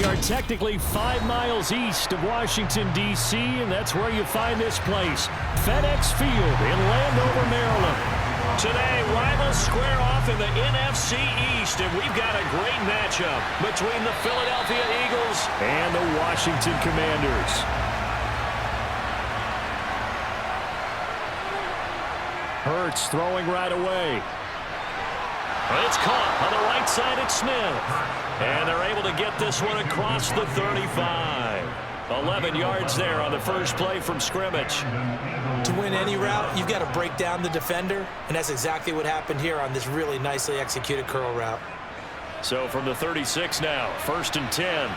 are technically 5 miles east of Washington, D.C., and that's where you find this place, FedEx Field in Landover, Maryland. Today, rivals square off in the NFC East, and we've got a great matchup between the Philadelphia Eagles and the Washington Commanders. Hurts throwing right away. It's caught on the right side at Smith. And they're able to get this one across the 35. 11 yards there on the first play from scrimmage. To win any route, you've got to break down the defender, and that's exactly what happened here on this really nicely executed curl route. So from the 36 now, 1st and 10.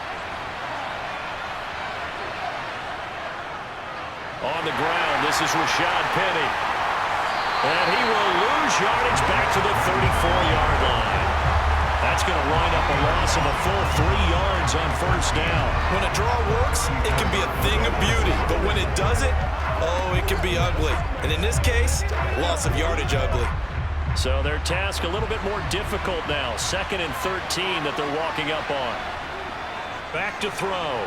On the ground, this is Rashad Penny. And he will lose yardage back to the 34-yard line. That's going to wind up a loss of a full 3 yards on 1st down. When a draw works, it can be a thing of beauty. But when it doesn't, oh, it can be ugly. And in this case, loss of yardage ugly. So their task a little bit more difficult now. 2nd and 13 that they're walking up on. Back to throw.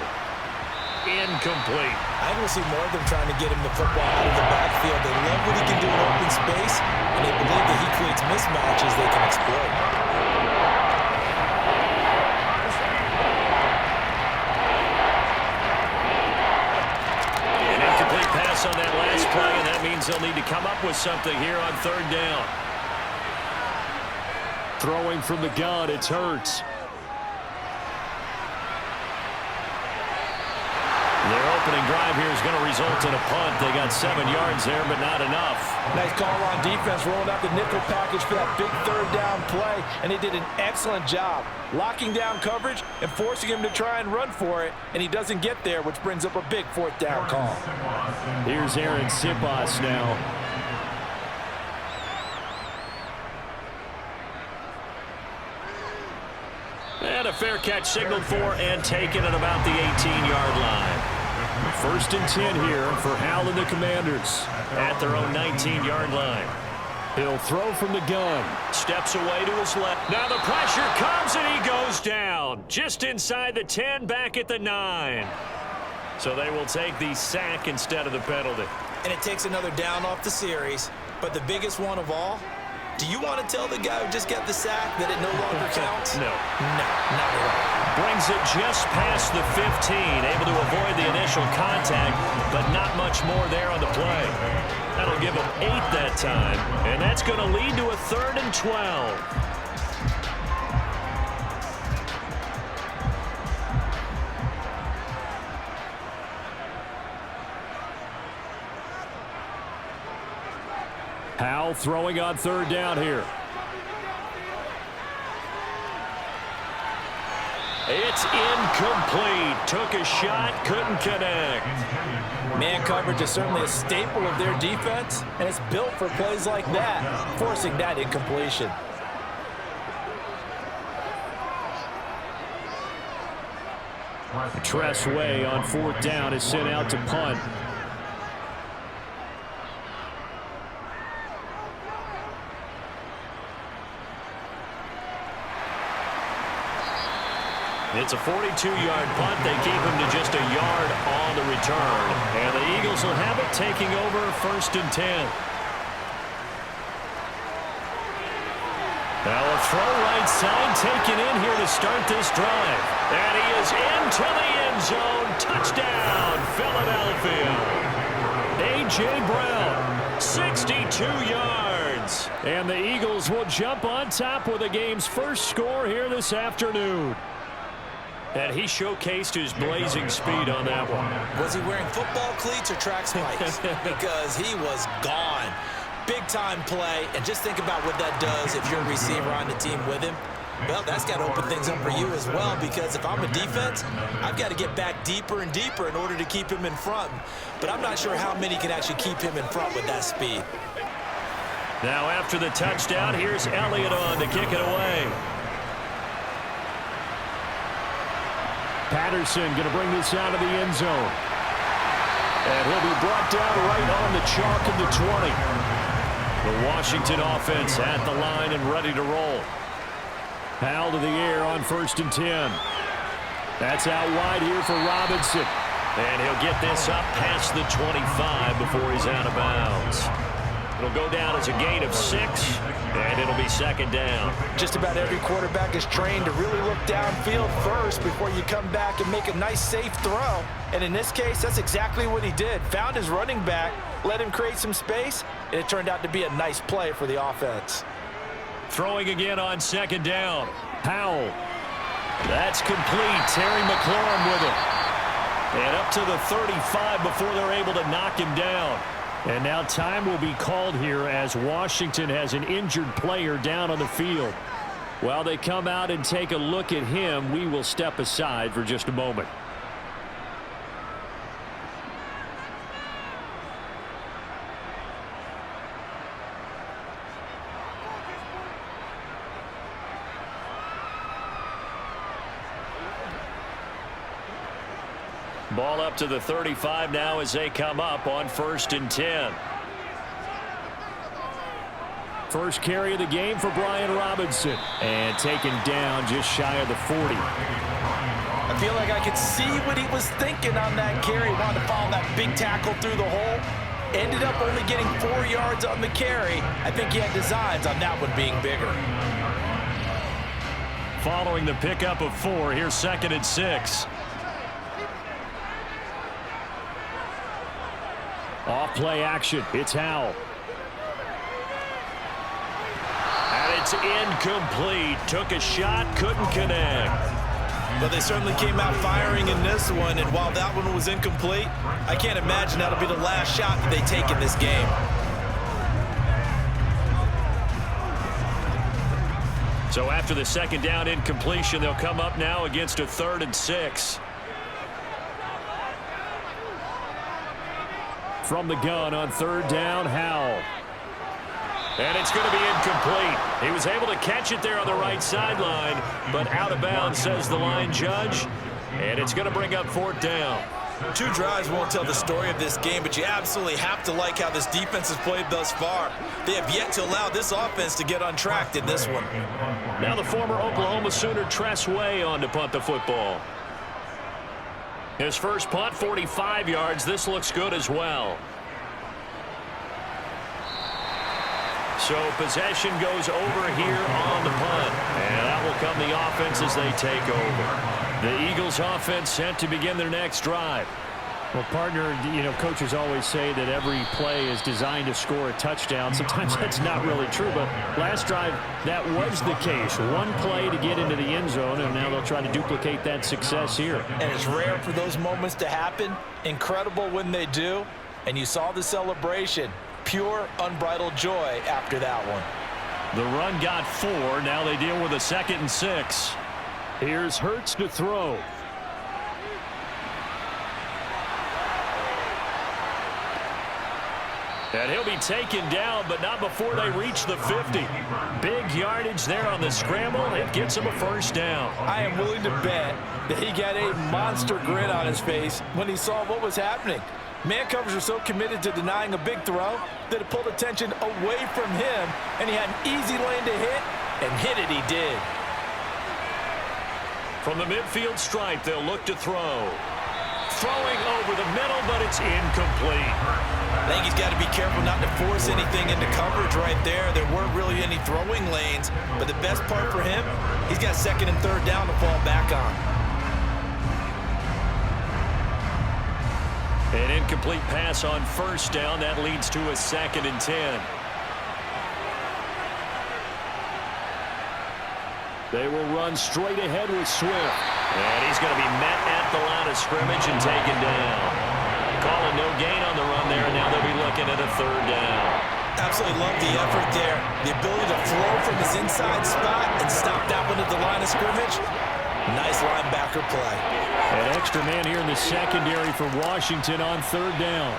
Incomplete. I want to see more of them trying to get him the football out of the backfield. They love what he can do in open space, and they believe that he creates mismatches they can exploit. An incomplete pass on that last play, and that means they'll need to come up with something here on 3rd down. Throwing from the gun, it's Hurts. Their opening drive here is going to result in a punt. They got 7 yards there, but not enough. Nice call on defense, rolling out the nickel package for that big 3rd down play, and they did an excellent job locking down coverage and forcing him to try and run for it, and he doesn't get there, which brings up a big 4th down call. Here's Aaron Sipas now. And a fair catch signaled for and taken at about the 18-yard line. 1st and 10 here for Hal and the Commanders. At their own 19-yard line. He'll throw from the gun. Steps away to his left. Now the pressure comes and he goes down. Just inside the 10, back at the 9. So they will take the sack instead of the penalty. And it takes another down off the series. But the biggest one of all, do you want to tell the guy who just got the sack that it no longer counts? No. No, not at all. Brings it just past the 15, able to avoid the initial contact, but not much more there on the play. That'll give him 8 that time, and that's going to lead to a 3rd and 12. Hal throwing on 3rd down here. It's incomplete. Took a shot, couldn't connect. Man coverage is certainly a staple of their defense, and it's built for plays like that, forcing that incompletion. Tress Way on 4th down is sent out to punt. It's a 42-yard punt. They keep him to just a yard on the return. And the Eagles will have it taking over 1st and 10. Now a throw right side taken in here to start this drive. And he is into the end zone. Touchdown, Philadelphia. A.J. Brown, 62 yards. And the Eagles will jump on top with the game's first score here this afternoon. And he showcased his blazing speed on that one. Was he wearing football cleats or track spikes? Because he was gone. Big-time play, and just think about what that does if you're a receiver on the team with him. Well, that's got to open things up for you as well, because if I'm a defense, I've got to get back deeper and deeper in order to keep him in front. But I'm not sure how many can actually keep him in front with that speed. Now after the touchdown, here's Elliott on to kick it away. Patterson going to bring this out of the end zone. And he'll be brought down right on the chalk of the 20. The Washington offense at the line and ready to roll. Hal to the air on 1st and 10. That's out wide here for Robinson. And he'll get this up past the 25 before he's out of bounds. It'll go down as a gain of 6, and it'll be second down. Just about every quarterback is trained to really look downfield first before you come back and make a nice, safe throw. And in this case, that's exactly what he did. Found his running back, let him create some space, and it turned out to be a nice play for the offense. Throwing again on second down. Powell. That's complete. Terry McLaurin with it. And up to the 35 before they're able to knock him down. And now time will be called here as Washington has an injured player down on the field. While they come out and take a look at him, we will step aside for just a moment. Ball up to the 35 now as they come up on 1st and 10. First carry of the game for Brian Robinson. And taken down just shy of the 40. I feel like I could see what he was thinking on that carry. Wanted to follow that big tackle through the hole. Ended up only getting 4 yards on the carry. I think he had designs on that one being bigger. Following the pickup of 4, here's 2nd and 6. Off play action. It's Howell. And it's incomplete. Took a shot, couldn't connect. But they certainly came out firing in this one, and while that one was incomplete, I can't imagine that'll be the last shot that they take in this game. So after the second down incompletion, they'll come up now against a 3rd and 6. From the gun on 3rd down, Howell. And it's going to be incomplete. He was able to catch it there on the right sideline, but out of bounds, says the line judge. And it's going to bring up 4th down. 2 drives won't tell the story of this game, but you absolutely have to like how this defense has played thus far. They have yet to allow this offense to get untracked in this one. Now the former Oklahoma Sooner Tress Way on to punt the football. His first punt, 45 yards. This looks good as well. So possession goes over here on the punt. And that will come the offense as they take over. The Eagles offense set to begin their next drive. Well, partner, you know, coaches always say that every play is designed to score a touchdown. Sometimes that's not really true, but last drive, that was the case. One play to get into the end zone, and now they'll try to duplicate that success here. And it's rare for those moments to happen. Incredible when they do. And you saw the celebration. Pure, unbridled joy after that one. The run got 4. Now they deal with a 2nd and 6. Here's Hurts to throw. And he'll be taken down, but not before they reach the 50. Big yardage there on the scramble. It gets him a 1st down. I am willing to bet that he got a monster grin on his face when he saw what was happening. Man covers are so committed to denying a big throw that it pulled attention away from him, and he had an easy lane to hit, and hit it he did. From the midfield stripe, they'll look to throw. Throwing over the middle, but it's incomplete. I think he's got to be careful not to force anything into coverage right there. There weren't really any throwing lanes, but the best part for him, he's got 2nd and 3rd down to fall back on. An incomplete pass on 1st down. That leads to a 2nd and 10. They will run straight ahead with Swift. And he's going to be met at the line of scrimmage and taken down. Calling no gain on the run there, and now they'll be looking at a 3rd down. Absolutely love the effort there. The ability to flow from his inside spot and stop that one at the line of scrimmage. Nice linebacker play. An extra man here in the secondary for Washington on 3rd down.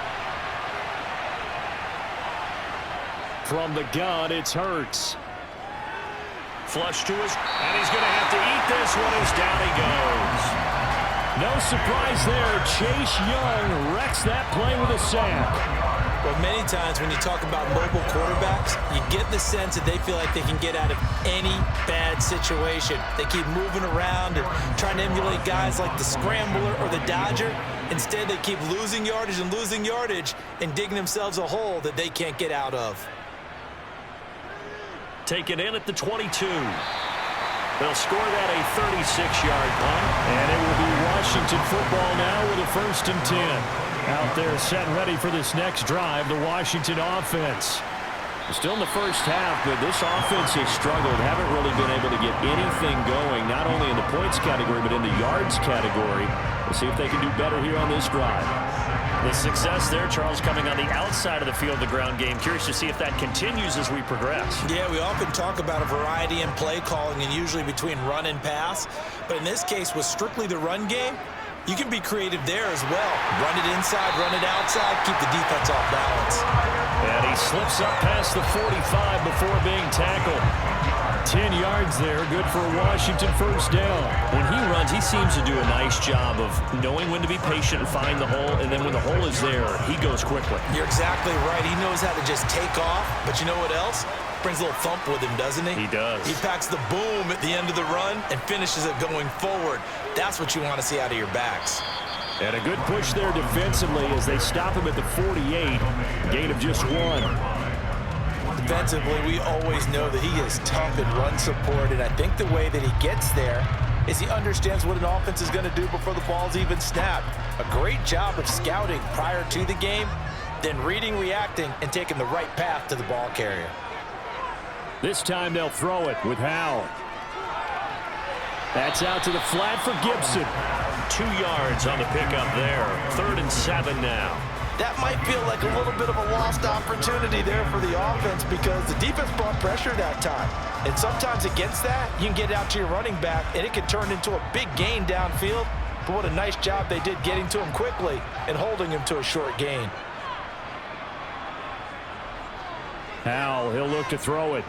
From the gun, it's Hurts. Flush to his, and he's going to have to eat this one as down he goes. No surprise there. Chase Young wrecks that play with a sack. Well, many times when you talk about mobile quarterbacks, you get the sense that they feel like they can get out of any bad situation. They keep moving around and trying to emulate guys like the Scrambler or the Dodger. Instead, they keep losing yardage and digging themselves a hole that they can't get out of. Taken in at the 22. They'll score that a 36-yard punt. And it will be Washington football now with a 1st and 10. Out there set ready for this next drive, the Washington offense. Still in the first half, but this offense has struggled. Haven't really been able to get anything going, not only in the points category, but in the yards category. We'll see if they can do better here on this drive. The success there, Charles, coming on the outside of the field, the ground game. Curious to see if that continues as we progress. Yeah, we often talk about a variety in play calling and usually between run and pass. But in this case, with strictly the run game, you can be creative there as well. Run it inside, run it outside, keep the defense off balance. And he slips up past the 45 before being tackled. 10 yards there, good for a Washington 1st down. When he runs, he seems to do a nice job of knowing when to be patient and find the hole, and then when the hole is there, he goes quickly. You're exactly right. He knows how to just take off, but you know what else? Brings a little thump with him, doesn't he? He does. He packs the boom at the end of the run and finishes it going forward. That's what you want to see out of your backs. And a good push there defensively as they stop him at the 48. Gain of just 1. Defensively, we always know that he is tough in run support, and I think the way that he gets there is he understands what an offense is going to do before the ball's even snapped. A great job of scouting prior to the game, then reading, reacting, and taking the right path to the ball carrier. This time they'll throw it with Howell. That's out to the flat for Gibson. 2 yards on the pickup there. 3rd and 7 now. That might feel like a little bit of a lost opportunity there for the offense because the defense brought pressure that time. And sometimes against that, you can get out to your running back, and it can turn into a big gain downfield. But what a nice job they did getting to him quickly and holding him to a short gain. Howell, he'll look to throw it.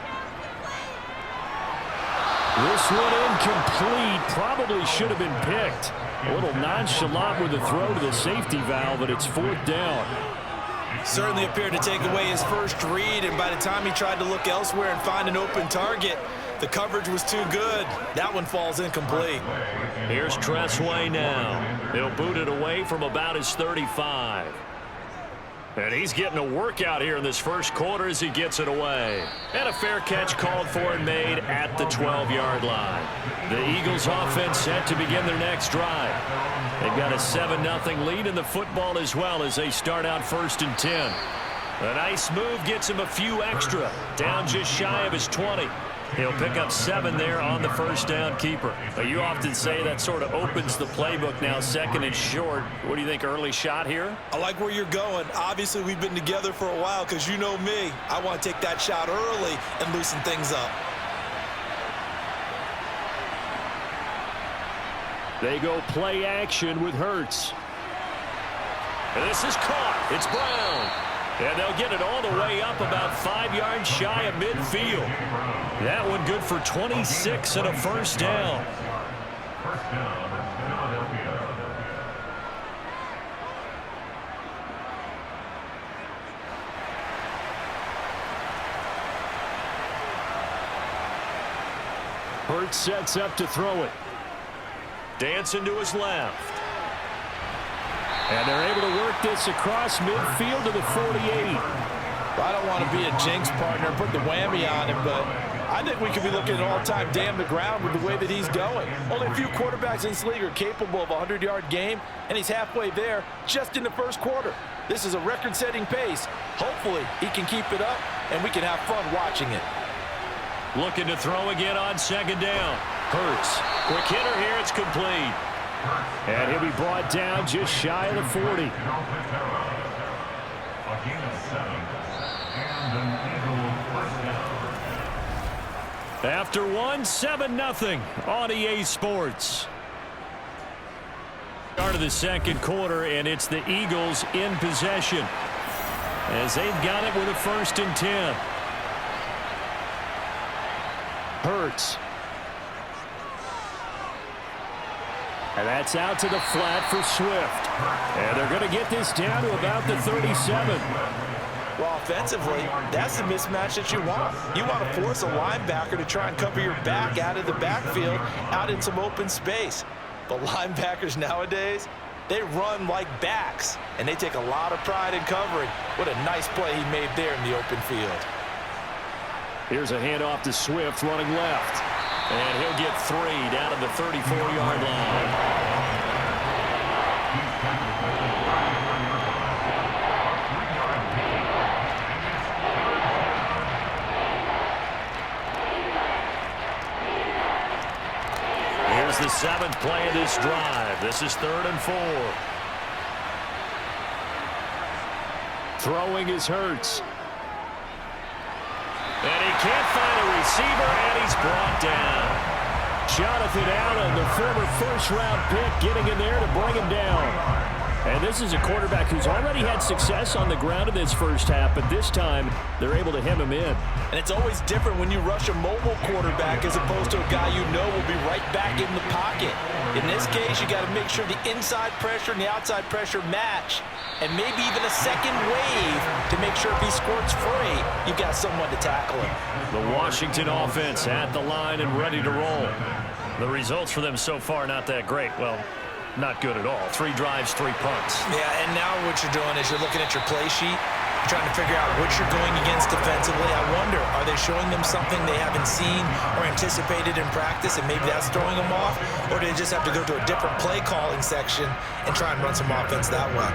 This one incomplete. Probably should have been picked. A little nonchalant with the throw to the safety valve, but it's 4th down. Certainly appeared to take away his first read, and by the time he tried to look elsewhere and find an open target, the coverage was too good. That one falls incomplete. Here's Tressway now. He'll boot it away from about his 35. And he's getting a workout here in this first quarter as he gets it away. And a fair catch called for and made at the 12-yard line. The Eagles offense set to begin their next drive. They've got a 7-0 lead in the football as well as they start out 1st and 10. A nice move gets him a few extra. Down just shy of his 20. He'll pick up 7 there on the 1st down keeper. But you often say that sort of opens the playbook now, 2nd and short. What do you think, early shot here? I like where you're going. Obviously, we've been together for a while because you know me. I want to take that shot early and loosen things up. They go play action with Hurts. And this is caught. It's Brown. And they'll get it all the way up about 5 yards shy of midfield. That one good for 26 and a 1st down. Hurts sets up to throw it. Dancing to his left. And they're able to work this across midfield to the 48. I don't want to be a jinx partner and put the whammy on him, but I think we could be looking at an all-time damn the ground with the way that he's going. Only a few quarterbacks in this league are capable of a 100-yard game, and he's halfway there just in the first quarter. This is a record-setting pace. Hopefully, he can keep it up, and we can have fun watching it. Looking to throw again on 2nd down. Hurts. Quick hitter here. It's complete. And he'll be brought down just shy of the 40. After 7-0 on EA Sports. Start of the 2nd quarter, and it's the Eagles in possession as they've got it with a 1st and 10. Hurts. And that's out to the flat for Swift. And they're going to get this down to about the 37. Well, offensively, that's the mismatch that you want. You want to force a linebacker to try and cover your back out of the backfield, out in some open space. But linebackers nowadays, they run like backs, and they take a lot of pride in covering. What a nice play he made there in the open field. Here's a handoff to Swift running left. And he'll get 3 down to the 34-yard line. Here's the 7th play of this drive. This is 3rd and 4. Throwing is Hurts. And he can't find a receiver, and he's brought down. Jonathan Allen, the former first-round pick, getting in there to bring him down. And this is a quarterback who's already had success on the ground in this first half, but this time they're able to hem him in. And it's always different when you rush a mobile quarterback as opposed to a guy you know will be right back in the pocket. In this case, you got to make sure the inside pressure and the outside pressure match, and maybe even a second wave to make sure if he squirts free, you've got someone to tackle him. The Washington offense at the line and ready to roll. The results for them so far not that great. Well, not good at all. 3 drives, 3 punts. Yeah, and now what you're doing is you're looking at your play sheet, trying to figure out what you're going against defensively. I wonder, are they showing them something they haven't seen or anticipated in practice, and maybe that's throwing them off? Or do they just have to go to a different play calling section and try and run some offense that way?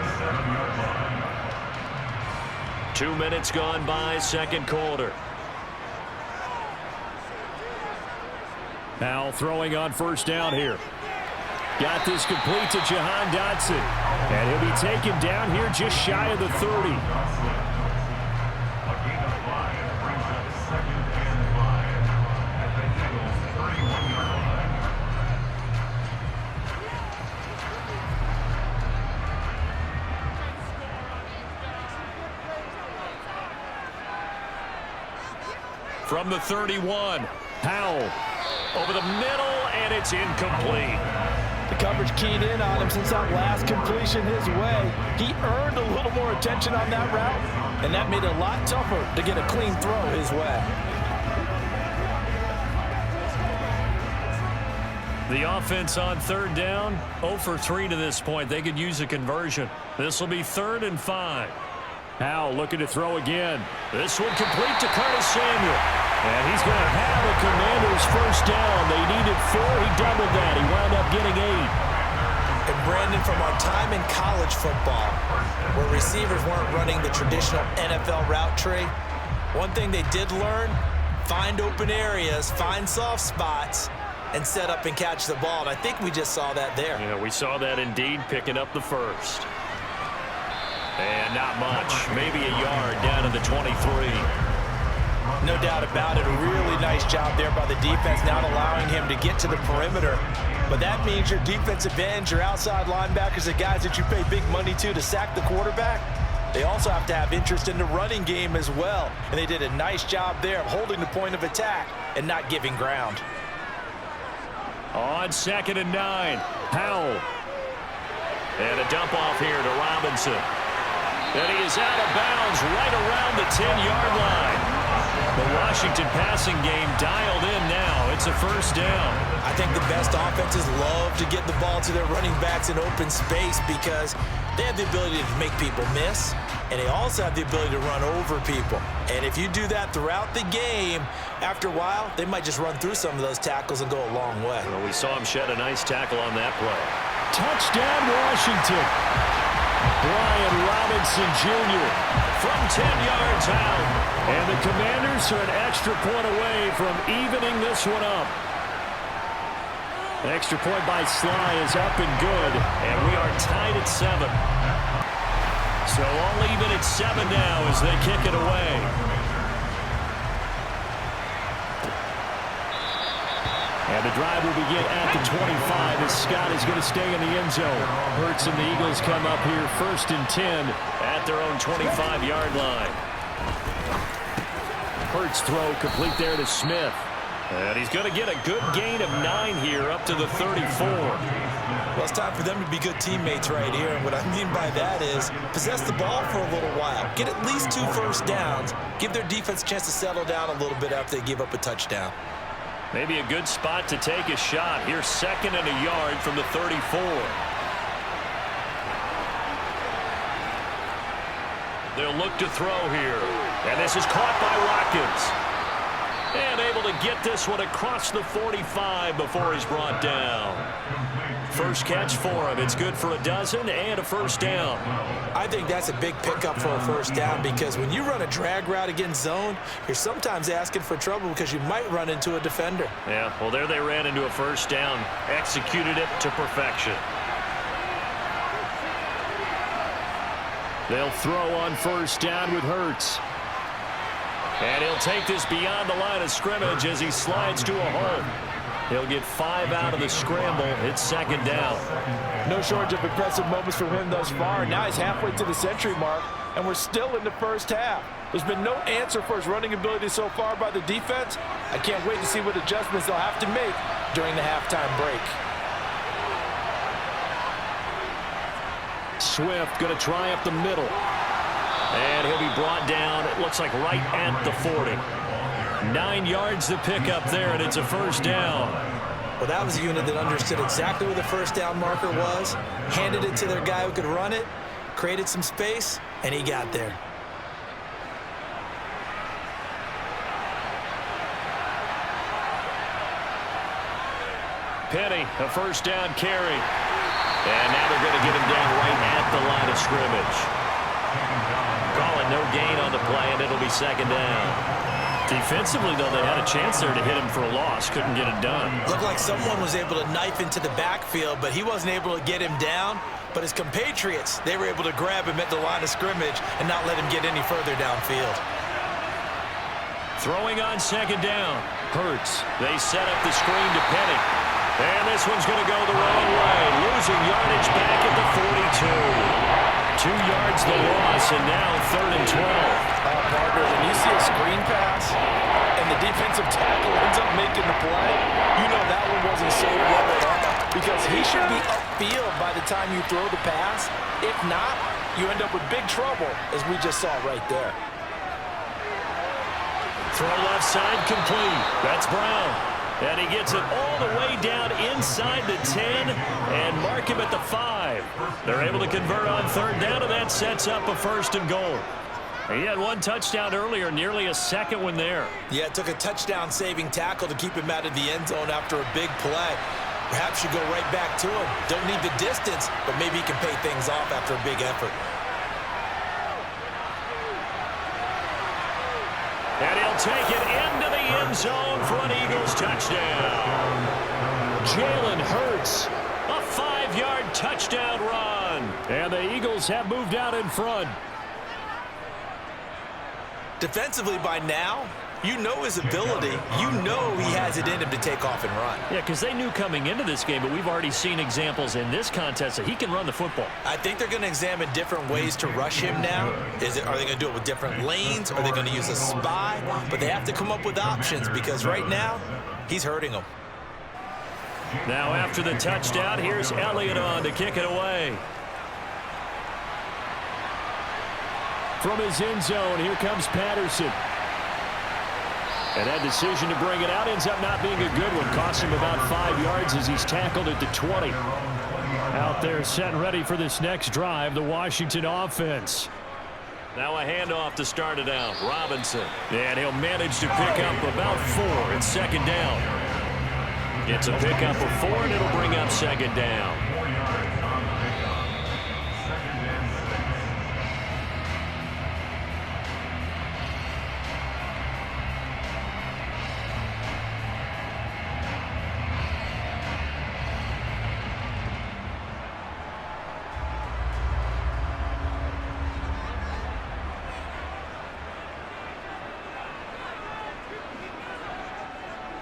2 minutes gone by, second quarter. Now throwing on first down here. Got this complete to Jahan Dotson. And he'll be taken down here just shy of the 30. From the 31, Howell over the middle, and it's incomplete. The coverage keyed in on him since that last completion his way. He earned a little more attention on that route, and that made it a lot tougher to get a clean throw his way. The offense on 3rd down, 0 for 3 to this point. They could use a conversion. This will be 3rd and 5. Howell looking to throw again. This one complete to Curtis Samuel. And he's going to have a Commanders first down. They needed 4. He doubled that. He wound up getting 8. And Brandon, from our time in college football, where receivers weren't running the traditional NFL route tree, one thing they did learn, find open areas, find soft spots, and set up and catch the ball. And I think we just saw that there. Yeah, we saw that indeed, picking up the first. And not much, maybe a yard down to the 23. No doubt about it. A really nice job there by the defense, not allowing him to get to the perimeter. But that means your defensive ends, your outside linebackers, the guys that you pay big money to sack the quarterback, they also have to have interest in the running game as well. And they did a nice job there of holding the point of attack and not giving ground. On 2nd and 9, Howell. And a dump off here to Robinson. And he is out of bounds right around the 10-yard line. The Washington passing game dialed in now. It's a first down. I think the best offenses love to get the ball to their running backs in open space because they have the ability to make people miss, and they also have the ability to run over people. And if you do that throughout the game, after a while, they might just run through some of those tackles and go a long way. Well, we saw him shed a nice tackle on that play. Touchdown, Washington. Brian Robinson Jr. from 10 yards out. And the Commanders are an extra point away from evening this one up. The extra point by Sly is up and good. And we are tied at 7. So all even at 7 now as they kick it away. And the drive will begin at the 25 as Scott is going to stay in the end zone. Hurts and the Eagles come up here 1st and 10 at their own 25-yard line. Hurts throw complete there to Smith. And he's going to get a good gain of 9 here up to the 34. Well, it's time for them to be good teammates right here. And what I mean by that is possess the ball for a little while. Get at least 2 first downs. Give their defense a chance to settle down a little bit after they give up a touchdown. Maybe a good spot to take a shot. Here's 2nd and a yard from the 34. They'll look to throw here. And this is caught by Watkins. And able to get this one across the 45 before he's brought down. First catch for him. It's good for a dozen and a first down. I think that's a big pickup for a first down because when you run a drag route against zone, you're sometimes asking for trouble because you might run into a defender. Yeah, well, there they ran into a first down. Executed it to perfection. They'll throw on first down with Hurts. And he'll take this beyond the line of scrimmage as he slides to a hole. He'll get 5 out of the scramble. It's 2nd down. No shortage of impressive moments from him thus far. Now he's halfway to the century mark, and we're still in the first half. There's been no answer for his running ability so far by the defense. I can't wait to see what adjustments they'll have to make during the halftime break. Swift going to try up the middle. And he'll be brought down, it looks like right at the 40. 9 yards to pick up there, and it's a first down. Well, that was a unit that understood exactly where the first down marker was, handed it to their guy who could run it, created some space, and he got there. Penny, a first down carry. And now they're going to get him down right at the line of scrimmage. Calling no gain on the play, and it'll be 2nd down. Defensively, though, they had a chance there to hit him for a loss. Couldn't get it done. Looked like someone was able to knife into the backfield, but he wasn't able to get him down. But his compatriots, they were able to grab him at the line of scrimmage and not let him get any further downfield. Throwing on 2nd down. Hurts. They set up the screen to Penny. And this one's going to go the wrong way. Losing yardage back at the 42. 2 yards the loss, and now 3rd and 12. Partner, when you see a screen pass and the defensive tackle ends up making the play, you know that one wasn't so well at all because he should be upfield by the time you throw the pass. If not, you end up with big trouble, as we just saw right there. Throw left side complete. That's Brown. And he gets it all the way down inside the 10 and mark him at the 5. They're able to convert on 3rd down, and that sets up a 1st and goal. He had 1 touchdown earlier, nearly a 2nd one there. Yeah, it took a touchdown-saving tackle to keep him out of the end zone after a big play. Perhaps you go right back to him. Don't need the distance, but maybe he can pay things off after a big effort. And he'll take it into the end zone for an Eagles touchdown. Jalen Hurts, a 5-yard touchdown run. And the Eagles have moved out in front. Defensively by now, you know his ability. You know he has it in him to take off and run. Yeah, because they knew coming into this game, but we've already seen examples in this contest that he can run the football. I think they're going to examine different ways to rush him now. Are they going to do it with different lanes? Are they going to use a spy? But they have to come up with options because right now, he's hurting them. Now after the touchdown, here's Elliott on to kick it away. From his end zone, here comes Patterson. And that decision to bring it out ends up not being a good one. Costs him about 5 yards as he's tackled at the 20. Out there set and ready for this next drive, the Washington offense. Now a handoff to start it out. Robinson. And he'll manage to pick up about 4. It's 2nd down. It's a pickup of 4, and it'll bring up 2nd down.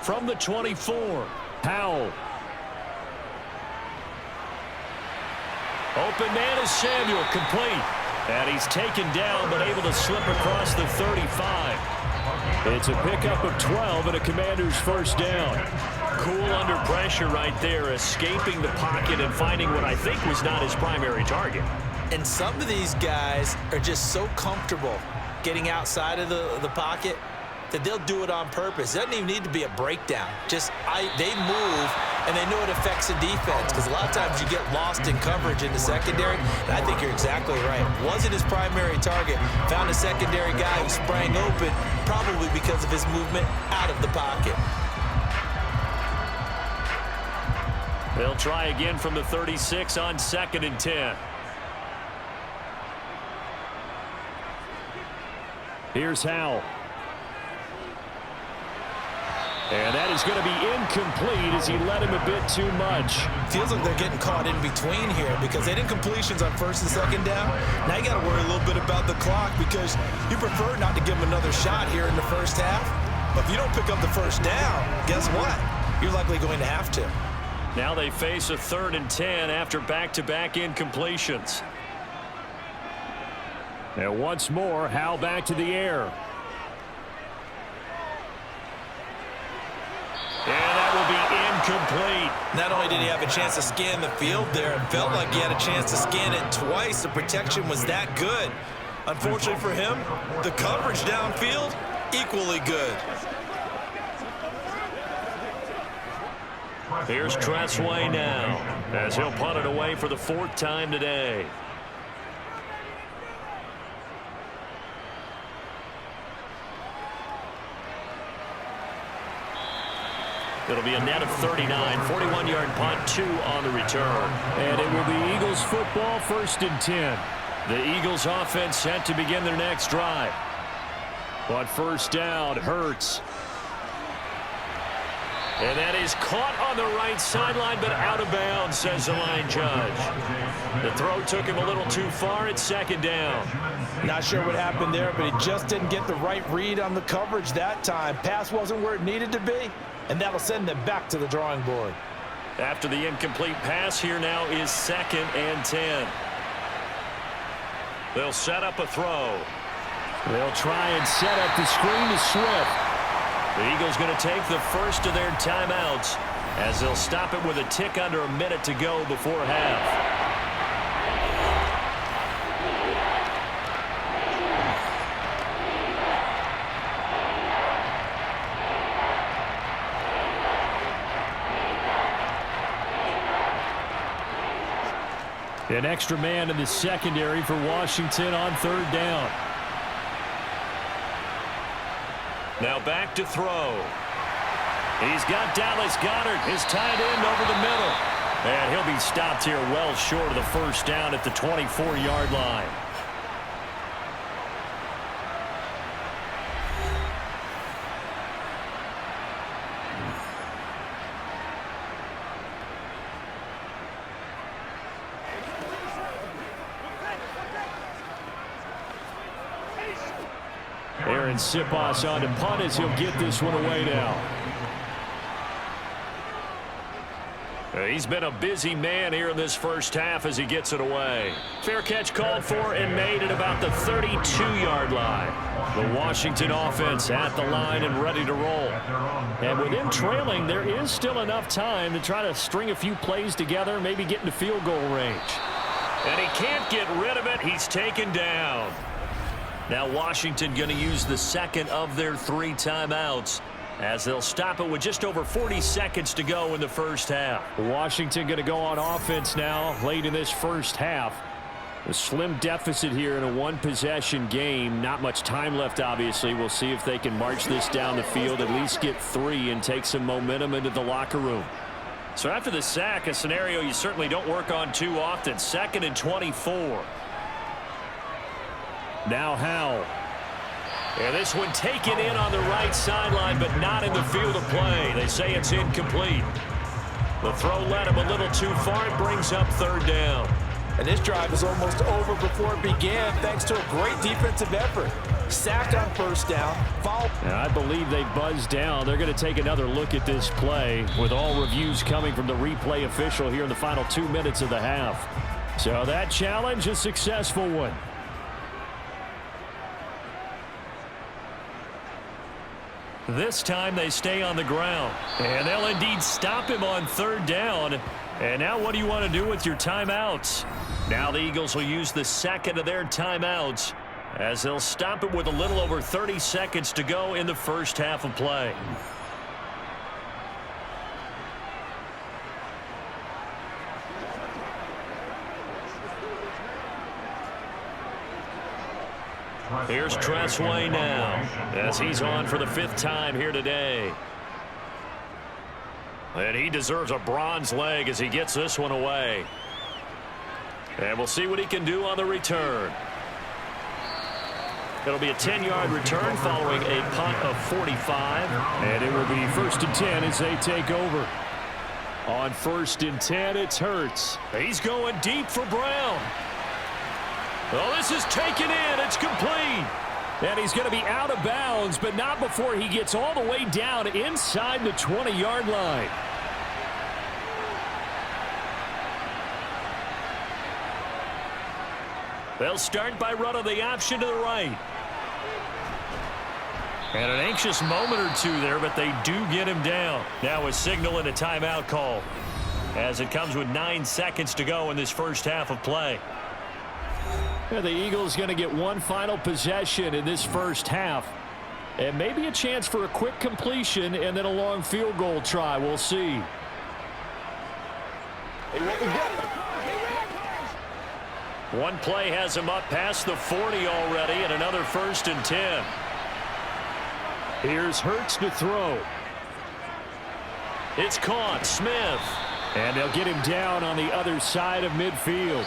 From the 24, Powell. Open man is Samuel, complete. And he's taken down, but able to slip across the 35. It's a pickup of 12 and a Commander's first down. Cool under pressure right there, escaping the pocket and finding what I think was not his primary target. And some of these guys are just so comfortable getting outside of the pocket that they'll do it on purpose. It doesn't even need to be a breakdown. Just they move, and they know it affects the defense, because a lot of times you get lost in coverage in the secondary, and I think you're exactly right. Wasn't his primary target. Found a secondary guy who sprang open, probably because of his movement out of the pocket. They'll try again from the 36 on 2nd and 10. Here's Howell. And that is going to be incomplete as he led him a bit too much. Feels like they're getting caught in between here because they did incompletions on 1st and 2nd down. Now you got to worry a little bit about the clock because you prefer not to give them another shot here in the first half. But if you don't pick up the first down, guess what? You're likely going to have to. Now they face a 3rd and 10 after back-to-back incompletions. And once more, Howell back to the air. And that will be incomplete. Not only did he have a chance to scan the field there, it felt like he had a chance to scan it twice. The protection was that good. Unfortunately for him, the coverage downfield, equally good. Here's Tressway now as he'll punt it away for the 4th time today. It'll be a net of 39, 41-yard punt, 2 on the return. And it will be Eagles football, 1st and 10. The Eagles offense set to begin their next drive. But first down, Hurts. And that is caught on the right sideline, but out of bounds, says the line judge. The throw took him a little too far at 2nd down. Not sure what happened there, but he just didn't get the right read on the coverage that time. Pass wasn't where it needed to be, and that'll send them back to the drawing board. After the incomplete pass, here now is 2nd and 10. They'll set up a throw. They'll try and set up the screen to Swift. The Eagles going to take the first of their timeouts as they'll stop it with a tick under a minute to go before half. An extra man in the secondary for Washington on 3rd down. Now back to throw. He's got Dallas Goedert, his tight end, over the middle. And he'll be stopped here well short of the first down at the 24-yard line. Aaron Siposs on to punt as he'll get this one away now. He's been a busy man here in this first half as he gets it away. Fair catch called for and made at about the 32-yard line. The Washington offense at the line and ready to roll. And with him trailing, there is still enough time to try to string a few plays together, maybe get into field goal range. And he can't get rid of it. He's taken down. Now Washington going to use the second of their 3 timeouts as they'll stop it with just over 40 seconds to go in the first half. Washington going to go on offense now late in this first half. A slim deficit here in a 1-possession game. Not much time left, obviously. We'll see if they can march this down the field, at least get 3 and take some momentum into the locker room. So after the sack, a scenario you certainly don't work on too often. 2nd and 24. Now Howell. And this one taken in on the right sideline, but not in the field of play. They say it's incomplete. The throw led him a little too far. It brings up 3rd down. And this drive is almost over before it began thanks to a great defensive effort. Sacked on 1st down. Foul. And I believe they buzzed down. They're going to take another look at this play with all reviews coming from the replay official here in the final 2 minutes of the half. So that challenge, a successful one. This time they stay on the ground. And they'll indeed stop him on third down. And now what do you want to do with your timeouts? Now the Eagles will use the second of their timeouts as they'll stop it with a little over 30 seconds to go in the first half of play. Here's Tressway now as he's on for the 5th time here today. And he deserves a bronze leg as he gets this one away. And we'll see what he can do on the return. It'll be a 10-yard return following a punt of 45. And it will be 1st and 10 as they take over. On 1st and 10, it's Hurts. He's going deep for Brown. Oh, this is taken in. It's complete. And he's going to be out of bounds, but not before he gets all the way down inside the 20-yard line. They'll start by running the option to the right. And an anxious moment or two there, but they do get him down. Now a signal and a timeout call as it comes with 9 seconds to go in this first half of play. Yeah, the Eagles going to get one final possession in this first half. And maybe a chance for a quick completion and then a long field goal try. We'll see. One play has him up past the 40 already, and another 1st and 10. Here's Hurts to throw. It's caught. Smith. And they'll get him down on the other side of midfield.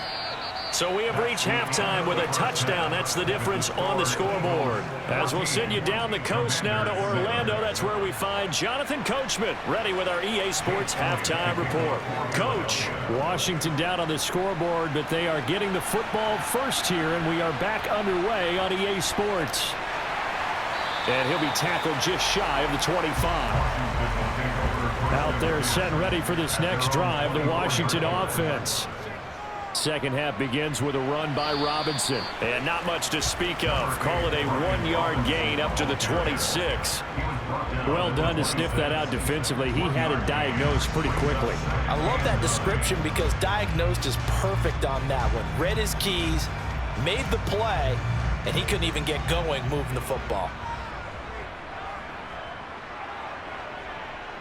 So we have reached halftime with a touchdown. That's the difference on the scoreboard. As we'll send you down the coast now to Orlando, that's where we find Jonathan Coachman ready with our EA Sports halftime report. Coach. Washington down on the scoreboard, but they are getting the football first here, and we are back underway on EA Sports. And he'll be tackled just shy of the 25. Out there set and ready for this next drive, the Washington offense. Second half begins with a run by Robinson. And not much to speak of. Call it a 1-yard gain up to the 26. Well done to sniff that out defensively. He had it diagnosed pretty quickly. I love that description because diagnosed is perfect on that one. Read his keys, made the play, and he couldn't even get going moving the football.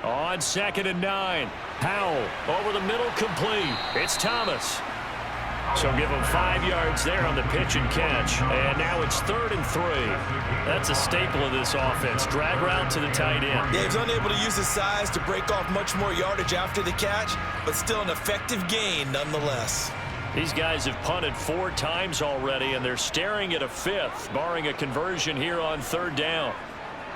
On 2nd and 9. Powell over the middle, complete. It's Thomas. So give him 5 yards there on the pitch and catch. And now it's 3rd and 3. That's a staple of this offense. Drag route to the tight end. Yeah, he's unable to use his size to break off much more yardage after the catch, but still an effective gain nonetheless. These guys have punted 4 times already, and they're staring at a 5th, barring a conversion here on 3rd down.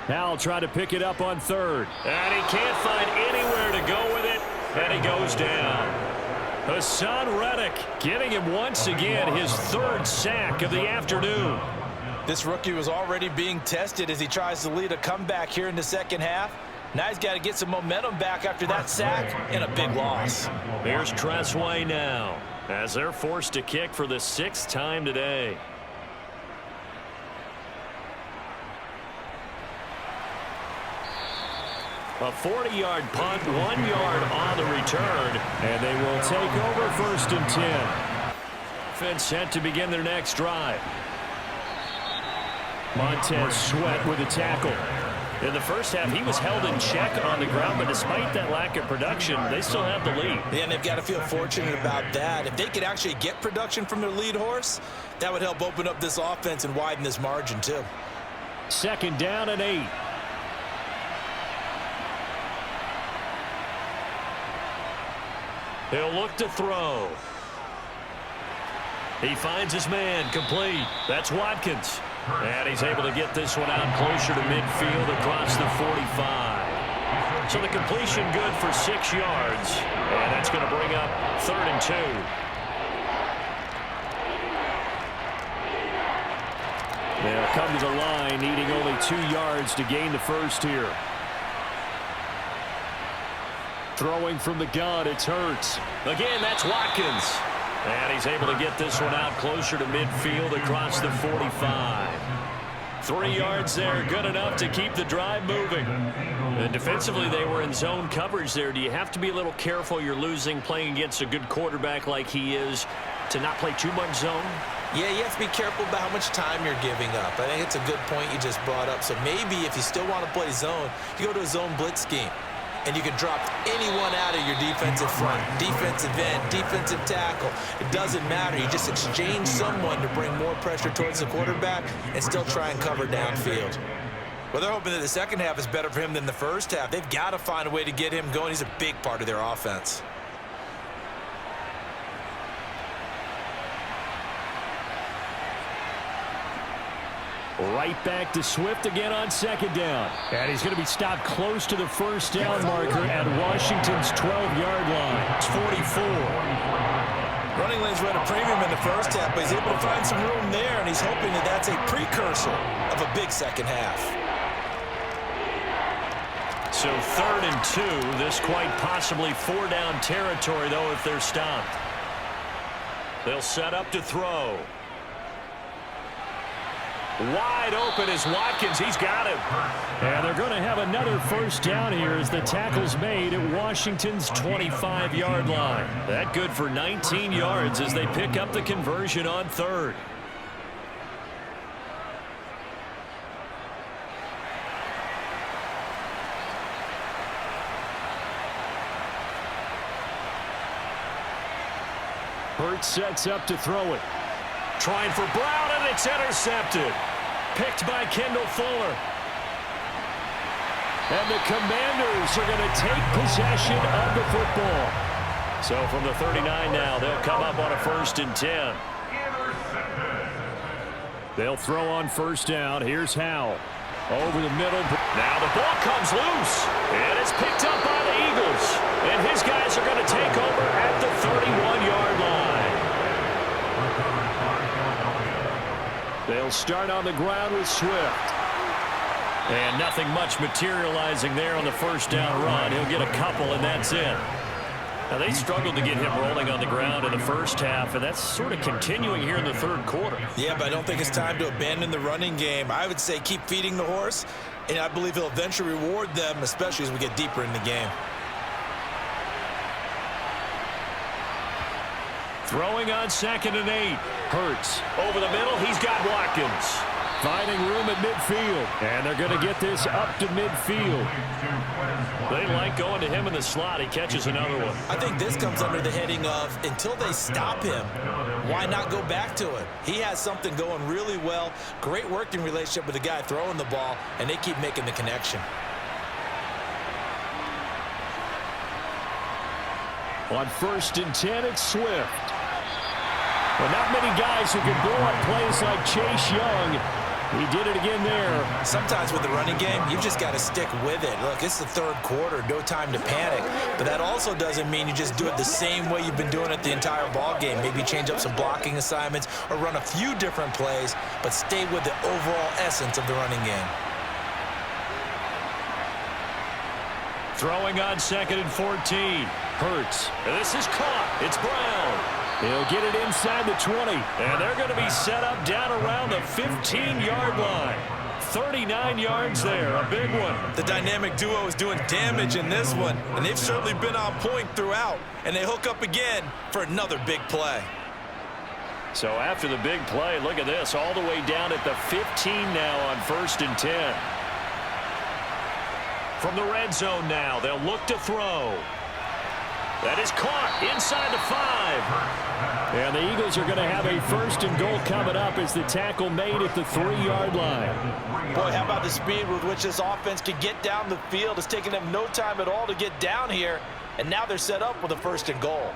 Now try to pick it up on 3rd. And he can't find anywhere to go with it, and he goes down. Hassan Reddick getting him once again his 3rd sack of the afternoon. This rookie was already being tested as he tries to lead a comeback here in the second half. Now he's got to get some momentum back after that sack and a big loss. Here's Tressway now as they're forced to kick for the 6th time today. A 40-yard punt, 1 yard on the return. And they will take over 1st and 10. Offense set to begin their next drive. Montez Sweat with a tackle. In the first half, he was held in check on the ground, but despite that lack of production, they still have the lead. Yeah, and they've got to feel fortunate about that. If they could actually get production from their lead horse, that would help open up this offense and widen this margin too. 2nd down and 8. He'll look to throw. He finds his man, complete. That's Watkins. And he's able to get this one out closer to midfield across the 45. So the completion good for 6 yards. And that's going to bring up 3rd and 2. They'll come to the line, needing only 2 yards to gain the first here. Throwing from the gun, it's Hurts. Again, that's Watkins. And he's able to get this one out closer to midfield across the 45. 3 yards there, good enough to keep the drive moving. And defensively, they were in zone coverage there. Do you have to be a little careful you're losing playing against a good quarterback like he is to not play too much zone? Yeah, you have to be careful about how much time you're giving up. I think it's a good point you just brought up. So maybe if you still want to play zone, you go to a zone blitz scheme. And you can drop anyone out of your defensive front, defensive end, defensive tackle. It doesn't matter. You just exchange someone to bring more pressure towards the quarterback and still try and cover downfield. Well, they're hoping that the second half is better for him than the first half. They've got to find a way to get him going. He's a big part of their offense. Right back to Swift again on second down. And he's going to be stopped close to the first down marker at Washington's 12-yard line. It's 44. Running lanes were at a premium in the first half, but he's able to find some room there, and he's hoping that that's a precursor of a big second half. So 3rd and 2. This quite possibly 4-down territory, though, if they're stopped. They'll set up to throw. Wide open is Watkins. He's got him. And they're going to have another first down here as the tackle's made at Washington's 25-yard line. That good for 19 yards as they pick up the conversion on 3rd. Hurts sets up to throw it. Trying for Brown, and it's intercepted. Picked by Kendall Fuller. And the Commanders are going to take possession of the football. So from the 39 now, they'll come up on a 1st and 10. They'll throw on first down. Here's Howell. Over the middle. Now the ball comes loose, and it's picked up by the Eagles. And his guys are going to take over at the 31-yard line. They'll start on the ground with Swift. And nothing much materializing there on the first down run. He'll get a couple, and that's it. Now, they struggled to get him rolling on the ground in the first half, and that's sort of continuing here in the 3rd quarter. Yeah, but I don't think it's time to abandon the running game. I would say keep feeding the horse, and I believe he'll eventually reward them, especially as we get deeper in the game. Throwing on 2nd and 8. Hurts. Over the middle, he's got Watkins. Finding room at midfield. And they're going to get this up to midfield. They like going to him in the slot. He catches another one. I think this comes under the heading of, until they stop him, why not go back to it? He has something going really well. Great working relationship with the guy throwing the ball, and they keep making the connection. On 1st and 10, it's Swift. Well, not many guys who can blow up plays like Chase Young. He did it again there. Sometimes with the running game, you've just got to stick with it. Look, it's the 3rd quarter, no time to panic. But that also doesn't mean you just do it the same way you've been doing it the entire ball game. Maybe change up some blocking assignments or run a few different plays, but stay with the overall essence of the running game. Throwing on 2nd and 14. Hurts. This is caught. It's Brown. He'll get it inside the 20. And they're going to be set up down around the 15-yard line. 39 yards there, a big one. The dynamic duo is doing damage in this one, and they've certainly been on point throughout. And they hook up again for another big play. So after the big play, look at this, all the way down at the 15 now on 1st and 10. From the red zone now, they'll look to throw. That is caught inside the 5. And the Eagles are going to have a 1st and goal coming up as the tackle made at the 3-yard line. Boy, how about the speed with which this offense can get down the field? It's taking them no time at all to get down here, and now they're set up with a 1st and goal.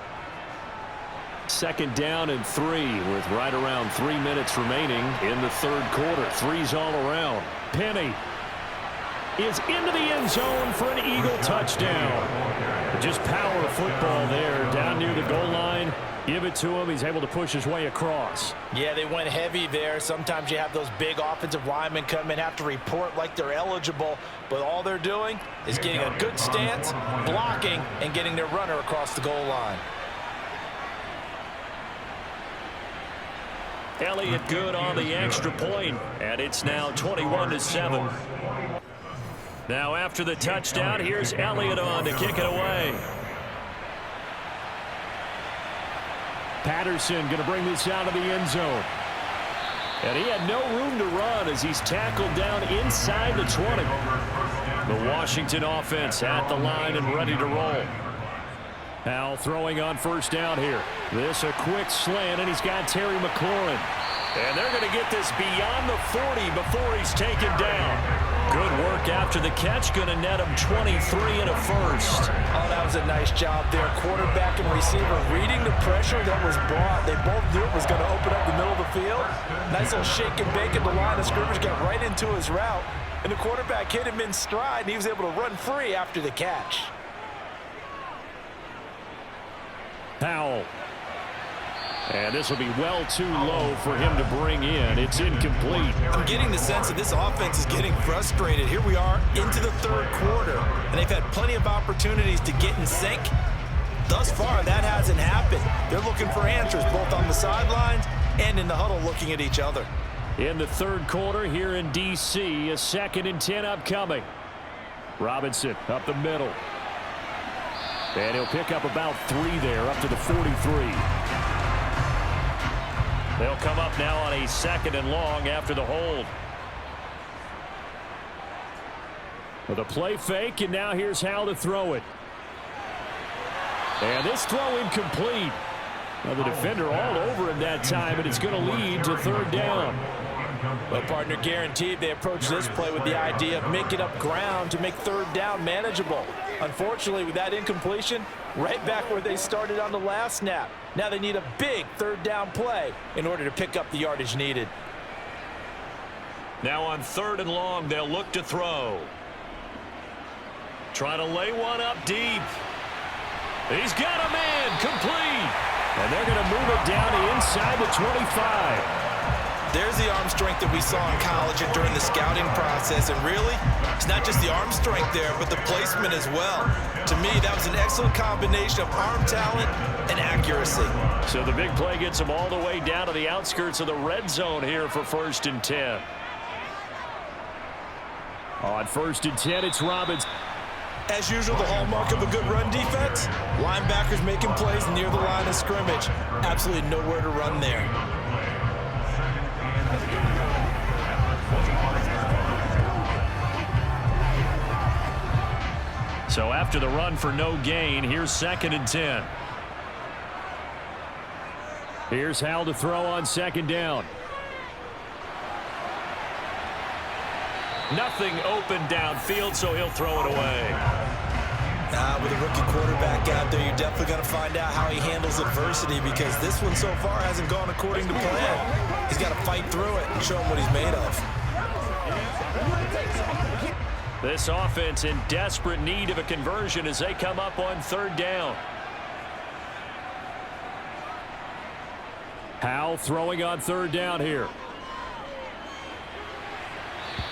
2nd down and 3 with right around 3 minutes remaining in the 3rd quarter. 3's all around. Penny is into the end zone for an Eagle touchdown. Just power football there down near the goal line. Give it to him. He's able to push his way across. Yeah, they went heavy there. Sometimes you have those big offensive linemen come in, have to report like they're eligible, but all they're doing is getting a good stance, blocking, and getting their runner across the goal line. Elliott good on the extra point, and it's now 21-7. Now after the touchdown, here's Elliott on to kick it away. Patterson going to bring this out of the end zone. And he had no room to run as he's tackled down inside the 20. The Washington offense at the line and ready to roll. Now throwing on first down here. This a quick slant, and he's got Terry McLaurin. And they're going to get this beyond the 40 before he's taken down. Good work after the catch. Going to net him 23 and a first. Oh, that was a nice job there. Quarterback and receiver reading the pressure that was brought. They both knew it was going to open up the middle of the field. Nice little shake and bake at the line of scrimmage. Got right into his route. And the quarterback hit him in stride, and he was able to run free after the catch. Powell. And this will be well too low for him to bring in. It's incomplete. I'm getting the sense that this offense is getting frustrated. Here we are into the third quarter, and they've had plenty of opportunities to get in sync. Thus far, that hasn't happened. They're looking for answers both on the sidelines and in the huddle looking at each other. In the third quarter here in D.C., a 2nd and 10 upcoming. Robinson up the middle. And he'll pick up about 3 there, up to the 43. They'll come up now on a 2nd and long after the hold. With a play fake, and now here's how to throw it. And this throw incomplete. Well, the defender all over him that time, and it's going to lead to 3rd down. Well, partner, guaranteed they approach this play with the idea of making up ground to make 3rd down manageable. Unfortunately, with that incompletion, right back where they started on the last snap. Now they need a big 3rd down play in order to pick up the yardage needed. Now on 3rd and long, they'll look to throw. Trying to lay one up deep. He's got a man, complete. And they're going to move it down to inside the 25. There's the arm strength that we saw in college and during the scouting process. And really, it's not just the arm strength there, but the placement as well. To me, that was an excellent combination of arm talent and accuracy. So the big play gets him all the way down to the outskirts of the red zone here for 1st and 10. On 1st and 10, it's Robinson. As usual, the hallmark of a good run defense, linebackers making plays near the line of scrimmage. Absolutely nowhere to run there. So after the run for no gain, here's 2nd and 10. Here's Hal to throw on 2nd down. Nothing open downfield, so he'll throw it away. With a rookie quarterback out there, you're definitely going to find out how he handles adversity, because this one so far hasn't gone according to plan. He's got to fight through it and show him what he's made of. This offense in desperate need of a conversion as they come up on 3rd down. Hal throwing on 3rd down here.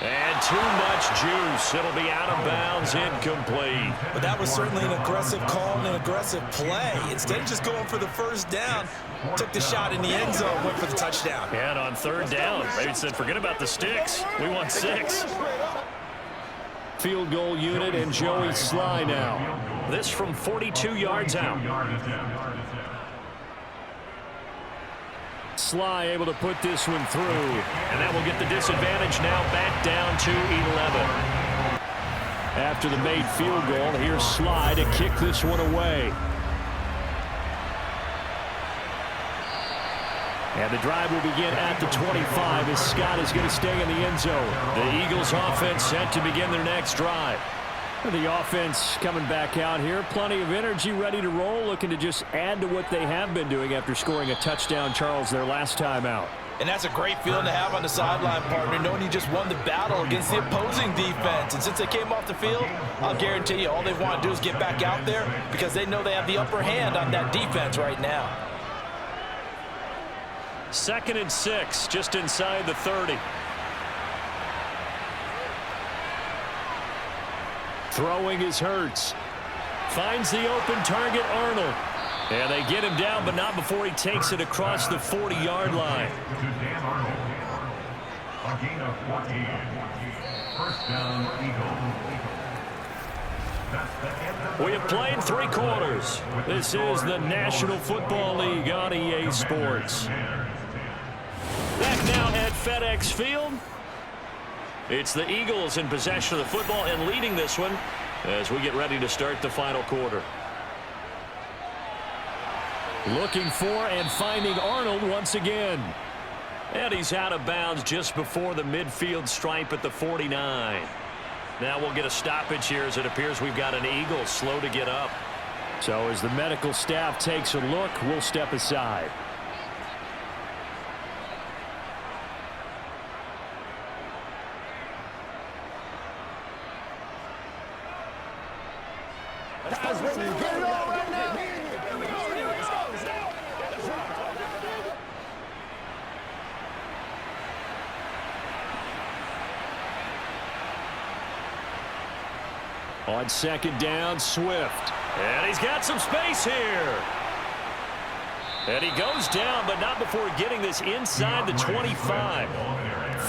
And too much juice. It'll be out of bounds, incomplete. But that was certainly an aggressive call and an aggressive play. Instead of just going for the 1st down, took the shot in the end zone, went for the touchdown. And on 3rd down, they said, forget about the sticks. We want 6. Field goal unit and Joey Sly now. This from 42 yards out. Sly able to put this one through. And that will get the disadvantage now back down to 11. After the made field goal, here's Sly to kick this one away. And the drive will begin at the 25 as Scott is going to stay in the end zone. The Eagles offense set to begin their next drive. The offense coming back out here. Plenty of energy, ready to roll, looking to just add to what they have been doing after scoring a touchdown, Charles, their last time out. And that's a great feeling to have on the sideline, partner, knowing you just won the battle against the opposing defense. And since they came off the field, I'll guarantee you all they want to do is get back out there because they know they have the upper hand on that defense right now. 2nd and 6, just inside the 30. Throwing is Hurts. Finds the open target, Arnold. And they get him down, but not before he takes it across the 40-yard line. A gain of 14. First down, Eagles. We have played 3 quarters. This is the National Football League on EA Sports. Back now at FedEx Field. It's the Eagles in possession of the football and leading this one as we get ready to start the final quarter. Looking for and finding Arnold once again. And he's out of bounds just before the midfield stripe at the 49. Now we'll get a stoppage here as it appears we've got an Eagle slow to get up. So as the medical staff takes a look, we'll step aside. Guys, ready to get it on right now. On second down, Swift. And he's got some space here. And he goes down, but not before getting this inside the 25.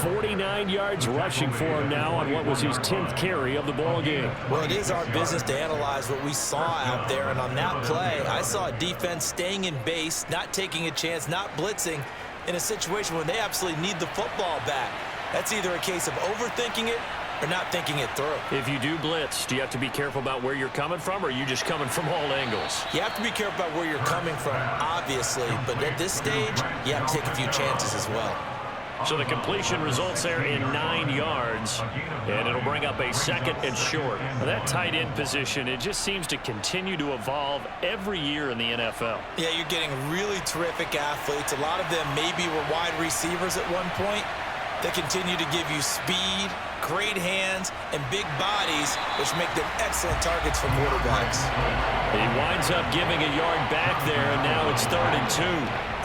49 yards rushing for him now on what was his 10th carry of the ball game. Well, it is our business to analyze what we saw out there, and on that play, I saw a defense staying in base, not taking a chance, not blitzing in a situation when they absolutely need the football back. That's either a case of overthinking it or not thinking it through. If you do blitz, do you have to be careful about where you're coming from, or are you just coming from all angles? You have to be careful about where you're coming from, obviously, but at this stage, you have to take a few chances as well. So the completion results there in 9 yards, and it'll bring up a 2nd and short. That tight end position, it just seems to continue to evolve every year in the NFL. Yeah, you're getting really terrific athletes. A lot of them maybe were wide receivers at one point. They continue to give you speed, great hands, and big bodies, which make them excellent targets for quarterbacks. He winds up giving a yard back there, and now it's 3rd and 2.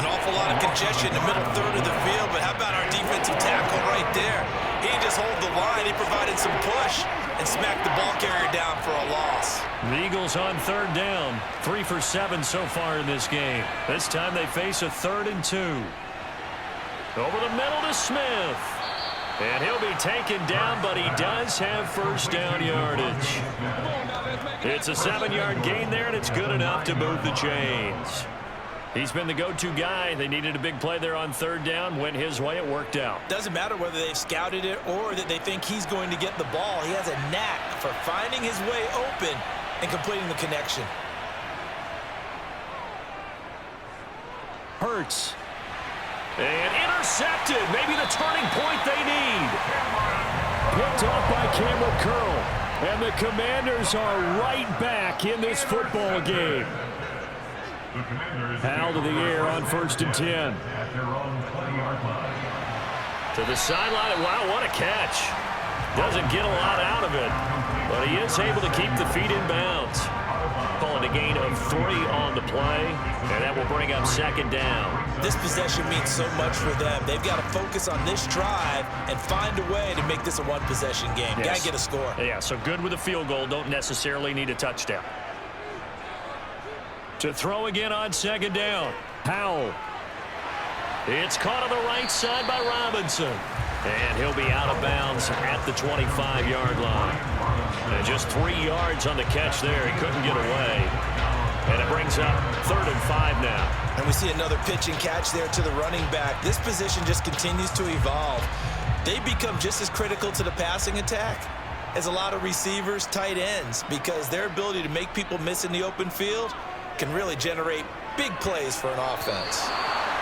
An awful lot of congestion in the middle third of the field, but how about our defensive tackle right there? He didn't just hold the line, he provided some push and smacked the ball carrier down for a loss. The Eagles on 3rd down, 3 for 7 so far in this game. This time they face a 3rd and 2. Over the middle to Smith. And he'll be taken down, but he does have first down yardage. It's a 7-yard gain there, and it's good enough to move the chains. He's been the go-to guy. They needed a big play there on 3rd down. Went his way. It worked out. Doesn't matter whether they've scouted it or that they think he's going to get the ball. He has a knack for finding his way open and completing the connection. Hurts. And intercepted. Maybe the turning point they need. Picked off by Cameron Curl. And the Commanders are right back in this football game. Howell to the air on 1st and 10. To the sideline. Wow, what a catch. Doesn't get a lot out of it, but he is able to keep the feet in bounds. Calling a gain of 3 on the play, and that will bring up 2nd down. This possession means so much for them. They've got to focus on this drive and find a way to make this a one-possession game. Yes. Got to get a score. Yeah, so good with a field goal. Don't necessarily need a touchdown. To throw again on 2nd down. Howell. It's caught on the right side by Robinson. And he'll be out of bounds at the 25-yard line. And just 3 yards on the catch there. He couldn't get away. And it brings up 3rd and 5 now. And we see another pitch and catch there to the running back. This position just continues to evolve. They become just as critical to the passing attack as a lot of receivers, tight ends, because their ability to make people miss in the open field can really generate big plays for an offense.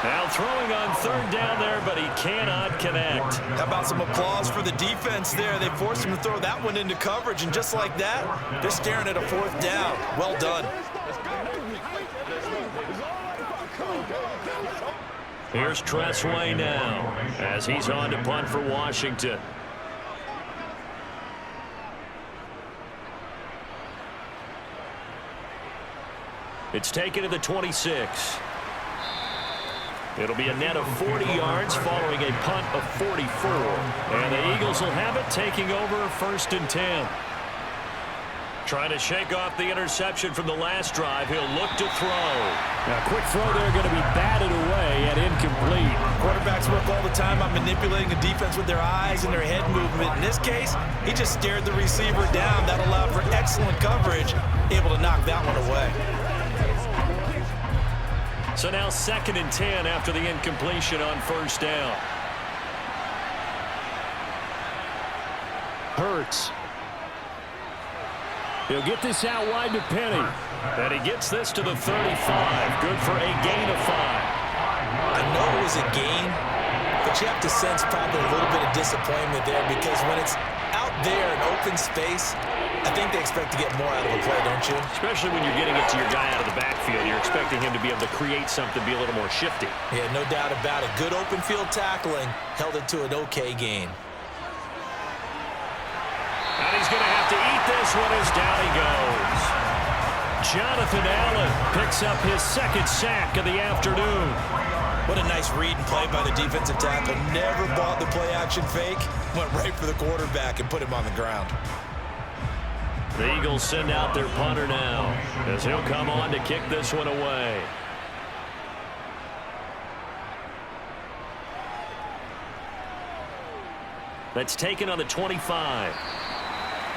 Now throwing on 3rd down there, but he cannot connect. How about some applause for the defense there? They forced him to throw that one into coverage, and just like that, they're staring at a 4th down. Well done. Here's Tressway now as he's on to punt for Washington. It's taken to the 26. It'll be a net of 40 yards following a punt of 44. And the Eagles will have it, taking over 1st and 10. Trying to shake off the interception from the last drive. He'll look to throw. Now, quick throw there, going to be batted away and incomplete. Quarterbacks work all the time on manipulating the defense with their eyes and their head movement. In this case, he just stared the receiver down. That allowed for excellent coverage, able to knock that one away. So now 2nd and 10 after the incompletion on first down. Hurts. He'll get this out wide to Penny. And he gets this to the 35. Good for a gain of 5. I know it was a gain, but you have to sense probably a little bit of disappointment there because when it's out there in open space, I think they expect to get more out of a play, don't you? Especially when you're getting it to your guy out of the backfield. You're expecting him to be able to create something, be a little more shifty. Yeah, no doubt about it. Good open field tackling held it to an okay gain. And he's going to have to eat this one as down he goes. Jonathan Allen picks up his 2nd sack of the afternoon. What a nice read and play by the defensive tackle. Never bought the play-action fake. Went right for the quarterback and put him on the ground. The Eagles send out their punter now as he'll come on to kick this one away. That's taken on the 25.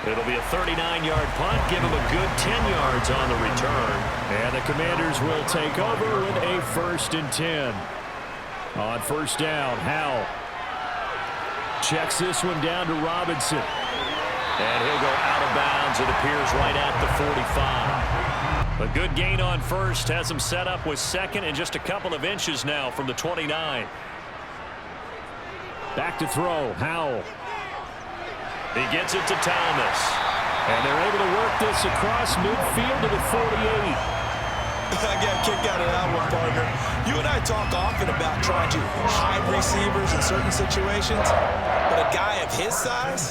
It'll be a 39-yard punt. Give him a good 10 yards on the return. And the Commanders will take over with a 1st and 10. On first down, Howell checks this one down to Robinson. And he'll go out of bounds. It appears right at the 45. A good gain on first. Has him set up with 2nd and just a couple of inches now from the 29. Back to throw, Howell. He gets it to Thomas. And they're able to work this across midfield to the 48. I got a kick out of that one, partner. You and I talk often about trying to hide receivers in certain situations, but a guy of his size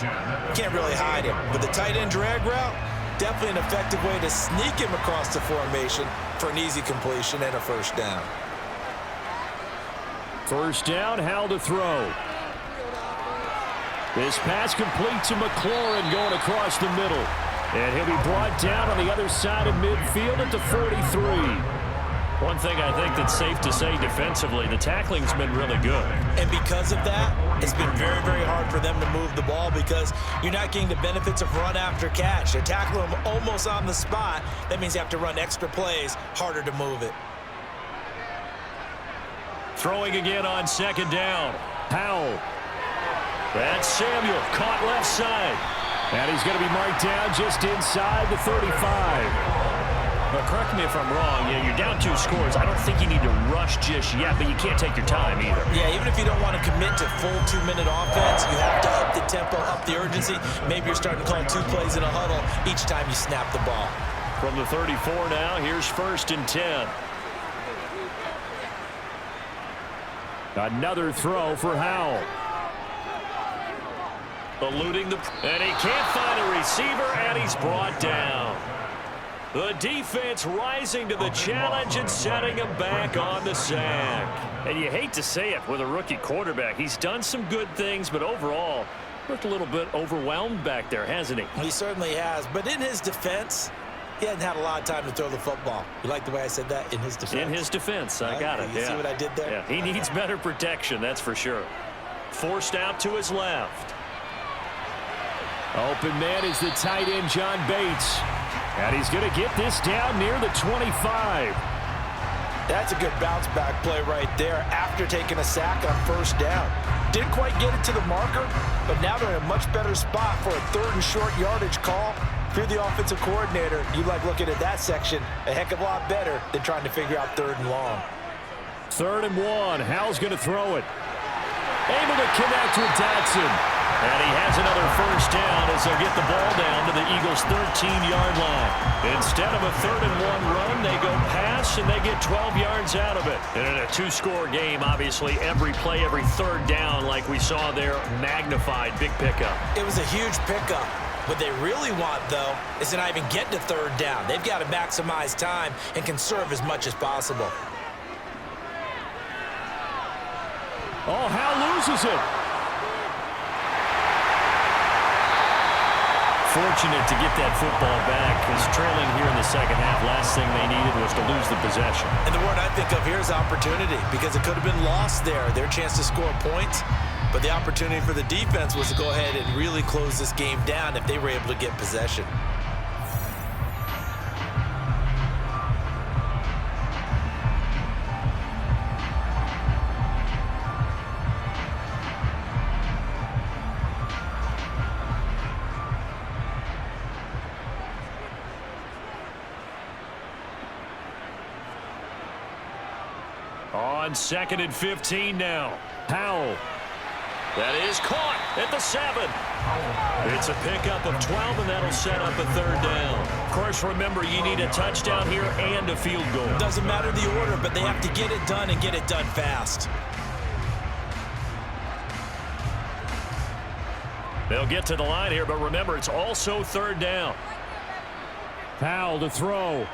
can't really hide him. But the tight end drag route, definitely an effective way to sneak him across the formation for an easy completion and a first down. First down, Howell to throw. This pass complete to McLaurin going across the middle. And he'll be brought down on the other side of midfield at the 43. One thing I think that's safe to say defensively, the tackling's been really good. And because of that, it's been very, very hard for them to move the ball because you're not getting the benefits of run after catch. They're tackling them almost on the spot. That means you have to run extra plays, harder to move it. Throwing again on 2nd down. Howell. That's Samuel, caught left side. And he's going to be marked down just inside the 35. But correct me if I'm wrong, you're down 2 scores. I don't think you need to rush just yet, but you can't take your time either. Yeah, even if you don't want to commit to full 2-minute offense, you have to up the tempo, up the urgency. Maybe you're starting to call 2 plays in a huddle each time you snap the ball. From the 34 now, here's 1st and 10. Another throw for Howell. Eluding and he can't find a receiver, and he's brought down. The defense rising to the challenge and setting him back on the sack. And you hate to say it with a rookie quarterback. He's done some good things, but overall, looked a little bit overwhelmed back there, hasn't he? He certainly has. But in his defense, he hasn't had a lot of time to throw the football. You like the way I said that? In his defense? In his defense. I got it. You see what I did there? Yeah, he needs better protection, that's for sure. Forced out to his left. Open man is the tight end, John Bates. And he's going to get this down near the 25. That's a good bounce back play right there after taking a sack on first down. Didn't quite get it to the marker, but now they're in a much better spot for a 3rd and short yardage call. If you're the offensive coordinator, you like looking at that section a heck of a lot better than trying to figure out 3rd and long. 3rd and 1. Howell's going to throw it. Able to connect with Dotson. And he has another first down as they'll get the ball down to the Eagles' 13-yard line. Instead of a 3rd and 1 run, they go pass, and they get 12 yards out of it. And in a 2-score game, obviously, every play, every 3rd down, like we saw there, magnified, big pickup. It was a huge pickup. What they really want, though, is to not even get to 3rd down. They've got to maximize time and conserve as much as possible. Oh, Howell loses it. fortunate to get that football back, because trailing here in the second half, last thing they needed was to lose the possession. And the word I think of here is opportunity, because it could have been lost there, their chance to score points. But the opportunity for the defense was to go ahead and really close this game down if they were able to get possession. On 2nd and 15 now. Powell. That is caught at the 7. It's a pickup of 12, and that'll set up a 3rd down. Of course, remember, you need a touchdown here and a field goal. Doesn't matter the order, but they have to get it done and get it done fast. They'll get to the line here, but remember, it's also 3rd down. Powell to throw.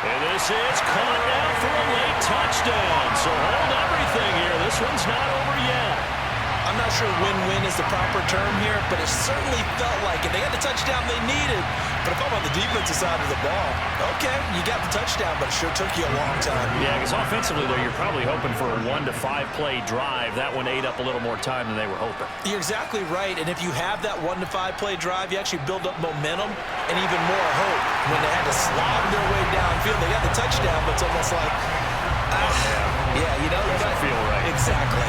And this is caught now for a late touchdown. So hold everything here. This one's not over yet. I'm not sure win-win is the proper term here, but it certainly felt like it. They got the touchdown they needed. But if I'm on the defensive side of the ball, okay, you got the touchdown, but it sure took you a long time. Yeah, because offensively, though, you're probably hoping for a 1 to 5 play drive. That one ate up a little more time than they were hoping. You're exactly right, and if you have that 1 to 5 play drive, you actually build up momentum and even more hope. When they had to slog their way downfield, they got the touchdown, but it's almost like, yeah, you know, doesn't feel right. Exactly.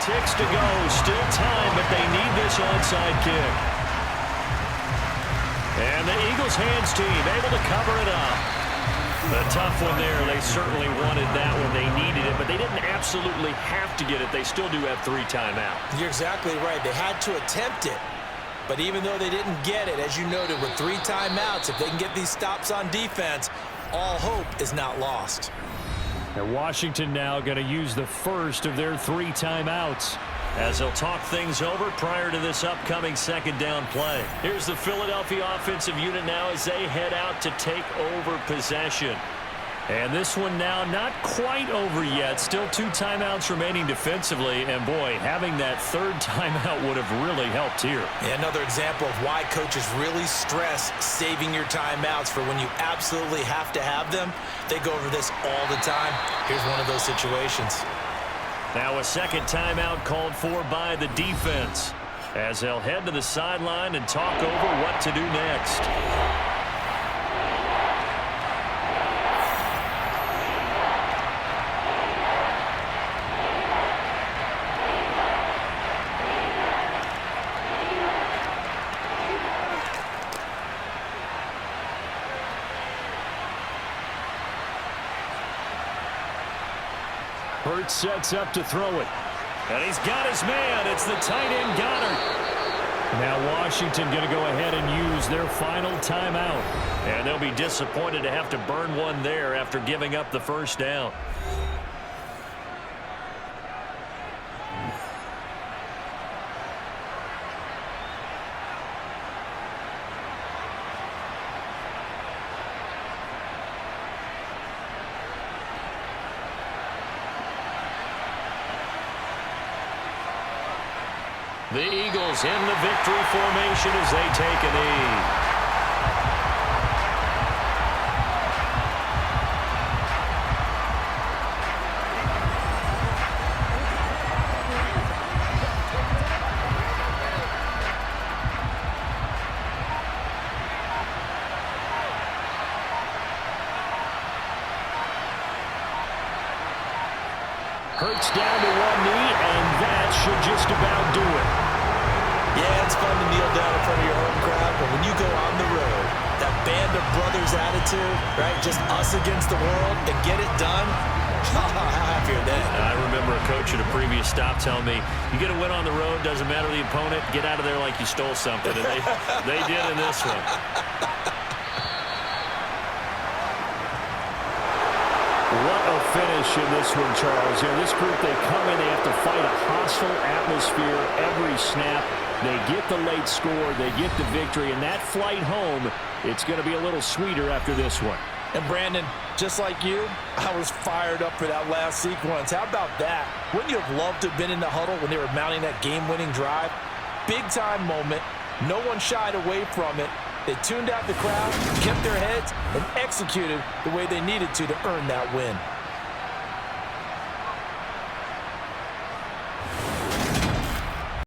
Ticks to go, still time, but they need this onside kick. And the Eagles hands team able to cover it up. A tough one there. They certainly wanted that when they needed it, but they didn't absolutely have to get it. They still do have 3 timeouts. You're exactly right. They had to attempt it. But even though they didn't get it, as you noted, with 3 timeouts, if they can get these stops on defense, all hope is not lost. And Washington now going to use the first of their 3 timeouts, as they'll talk things over prior to this upcoming 2nd down play. Here's the Philadelphia offensive unit now as they head out to take over possession. And this one now not quite over yet. Still 2 timeouts remaining defensively. And, boy, having that 3rd timeout would have really helped here. Yeah, another example of why coaches really stress saving your timeouts for when you absolutely have to have them. They go over this all the time. Here's one of those situations. Now a 2nd timeout called for by the defense, as they'll head to the sideline and talk over what to do next. Hurts sets up to throw it. And he's got his man. It's the tight end Goddard. Now Washington going to go ahead and use their final timeout. And they'll be disappointed to have to burn one there after giving up the 1st down. The Eagles in the victory formation as they take a knee. Hurts down to one knee, and that should just about do it. Yeah, it's fun to kneel down in front of your home crowd, but when you go on the road, that band of brothers attitude, right, just us against the world, and get it done, how happy are they? I remember a coach at a previous stop telling me, you get a win on the road, doesn't matter the opponent, get out of there like you stole something, and they did in this one. What a finish in this one, Charles. You know, this group, they come in, they have to fight a hostile atmosphere every snap. They get the late score, they get the victory, and that flight home, it's going to be a little sweeter after this one. And Brandon, just like you, I was fired up for that last sequence. How about that? Wouldn't you have loved to have been in the huddle when they were mounting that game-winning drive? Big-time moment. No one shied away from it. They tuned out the crowd, kept their heads, and executed the way they needed to earn that win.